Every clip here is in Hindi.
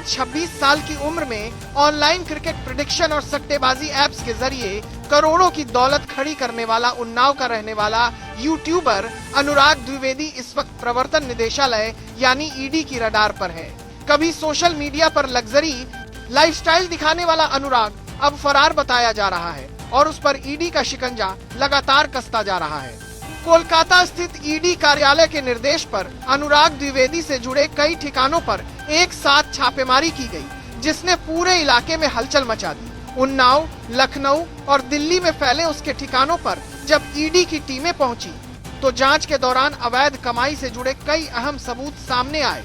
शायद 26 साल की उम्र में ऑनलाइन क्रिकेट प्रेडिक्शन और सट्टेबाजी एप्स के जरिए करोड़ों की दौलत खड़ी करने वाला उन्नाव का रहने वाला यूट्यूबर अनुराग द्विवेदी इस वक्त प्रवर्तन निदेशालय यानी ईडी की रडार पर है। कभी सोशल मीडिया पर लग्जरी लाइफस्टाइल दिखाने वाला अनुराग अब फरार बताया जा रहा है और उस पर ईडी का शिकंजा लगातार कसता जा रहा है। कोलकाता स्थित ईडी कार्यालय के निर्देश पर अनुराग द्विवेदी से जुड़े कई ठिकानों पर एक साथ छापेमारी की गई, जिसने पूरे इलाके में हलचल मचा दी। उन्नाव, लखनऊ और दिल्ली में फैले उसके ठिकानों पर जब ईडी की टीमें पहुंची तो जांच के दौरान अवैध कमाई से जुड़े कई अहम सबूत सामने आए।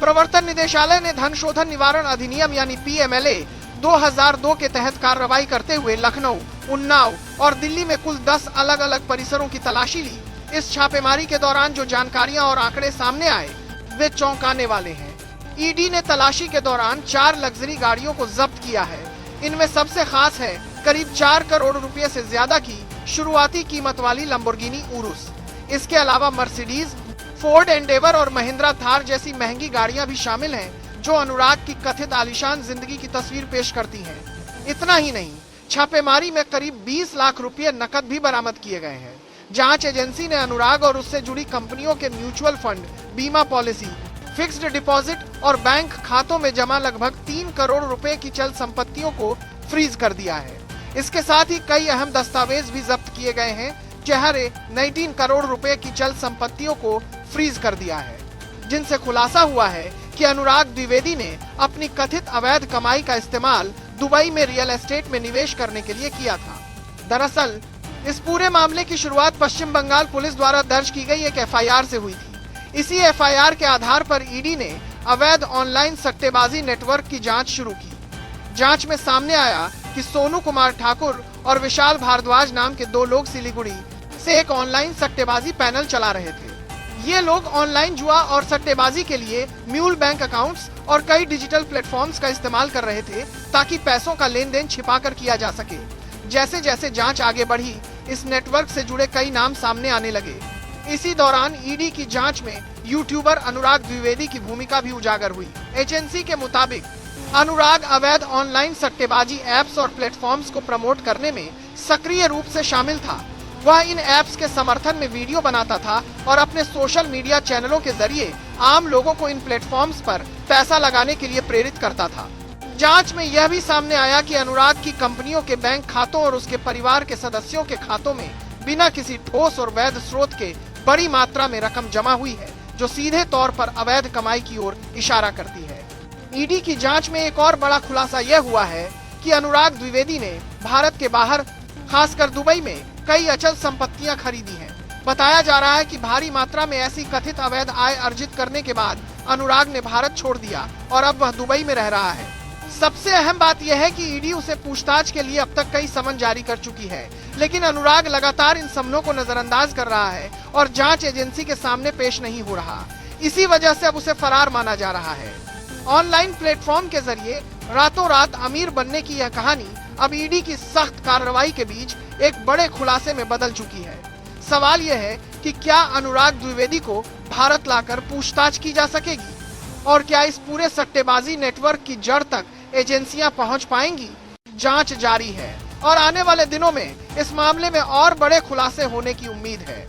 प्रवर्तन निदेशालय ने धन शोधन निवारण अधिनियम यानी PMLA 2002 के तहत कार्रवाई करते हुए लखनऊ, उन्नाव और दिल्ली में कुल 10 अलग अलग परिसरों की तलाशी ली। इस छापेमारी के दौरान जो जानकारियां और आंकड़े सामने आए वे चौंकाने वाले हैं। ईडी ने तलाशी के दौरान 4 लग्जरी गाड़ियों को जब्त किया है। इनमें सबसे खास है करीब 4 करोड़ रुपए से ज्यादा की शुरुआती कीमत वाली लंबोर्गिनी उरुस। इसके अलावा मर्सिडीज, फोर्ड एंडेवर और महिंद्रा थार जैसी महंगी गाड़ियां भी शामिल हैं, जो अनुराग की कथित आलीशान जिंदगी की तस्वीर पेश करती हैं। इतना ही नहीं, छापेमारी में करीब 20 लाख रुपए नकद भी बरामद किए गए हैं। जांच एजेंसी ने अनुराग और उससे जुड़ी कंपनियों के म्यूचुअल फंड, बीमा पॉलिसी, फिक्स्ड डिपॉजिट और बैंक खातों में जमा लगभग 3 करोड़ रुपए की चल संपत्तियों को फ्रीज कर दिया है। इसके साथ ही कई अहम दस्तावेज भी जब्त किए गए हैं, जहां 19 करोड़ रुपए की चल संपत्तियों को फ्रीज कर दिया है, जिनसे खुलासा हुआ है कि अनुराग द्विवेदी ने अपनी कथित अवैध कमाई का इस्तेमाल दुबई में रियल एस्टेट में निवेश करने के लिए किया था। दरअसल इस पूरे मामले की शुरुआत पश्चिम बंगाल पुलिस द्वारा दर्ज की गई एक FIR से हुई थी। इसी FIR के आधार पर ईडी ने अवैध ऑनलाइन सट्टेबाजी नेटवर्क की जांच शुरू की। जांच में सामने आया कि सोनू कुमार ठाकुर और विशाल भारद्वाज नाम के 2 लोग सिलीगुड़ी से एक ऑनलाइन सट्टेबाजी पैनल चला रहे थे। ये लोग ऑनलाइन जुआ और सट्टेबाजी के लिए म्यूल बैंक अकाउंट्स और कई डिजिटल प्लेटफॉर्म्स का इस्तेमाल कर रहे थे, ताकि पैसों का लेन देन छिपाकर किया जा सके। जैसे जैसे जांच आगे बढ़ी, इस नेटवर्क से जुड़े कई नाम सामने आने लगे। इसी दौरान ईडी की जांच में यूट्यूबर अनुराग द्विवेदी की भूमिका भी उजागर हुई। एजेंसी के मुताबिक अनुराग अवैध ऑनलाइन सट्टेबाजी एप्स और प्लेटफॉर्म्स को प्रमोट करने में सक्रिय रूप से शामिल था। वह इन ऐप्स के समर्थन में वीडियो बनाता था और अपने सोशल मीडिया चैनलों के जरिए आम लोगों को इन प्लेटफॉर्म्स पर पैसा लगाने के लिए प्रेरित करता था। जांच में यह भी सामने आया कि अनुराग की कंपनियों के बैंक खातों और उसके परिवार के सदस्यों के खातों में बिना किसी ठोस और वैध स्रोत के बड़ी मात्रा में रकम जमा हुई है, जो सीधे तौर पर अवैध कमाई की ओर इशारा करती है। ईडी की जांच में एक और बड़ा खुलासा यह हुआ है कि अनुराग द्विवेदी ने भारत के बाहर, खासकर दुबई में कई अचल संपत्तियां खरीदी हैं। बताया जा रहा है कि भारी मात्रा में ऐसी कथित अवैध आय अर्जित करने के बाद अनुराग ने भारत छोड़ दिया और अब वह दुबई में रह रहा है। सबसे अहम बात यह है कि ईडी उसे पूछताछ के लिए अब तक कई समन जारी कर चुकी है, लेकिन अनुराग लगातार इन समनों को नजरअंदाज कर रहा है और जांच एजेंसी के सामने पेश नहीं हो रहा। इसी वजह से अब उसे फरार माना जा रहा है। ऑनलाइन प्लेटफॉर्म के जरिए रातों रात अमीर बनने की यह कहानी अब ईडी की सख्त कार्रवाई के बीच एक बड़े खुलासे में बदल चुकी है। सवाल यह है कि क्या अनुराग द्विवेदी को भारत लाकर पूछताछ की जा सकेगी, और क्या इस पूरे सट्टेबाजी नेटवर्क की जड़ तक एजेंसियां पहुंच पाएंगी? जांच जारी है और आने वाले दिनों में इस मामले में और बड़े खुलासे होने की उम्मीद है।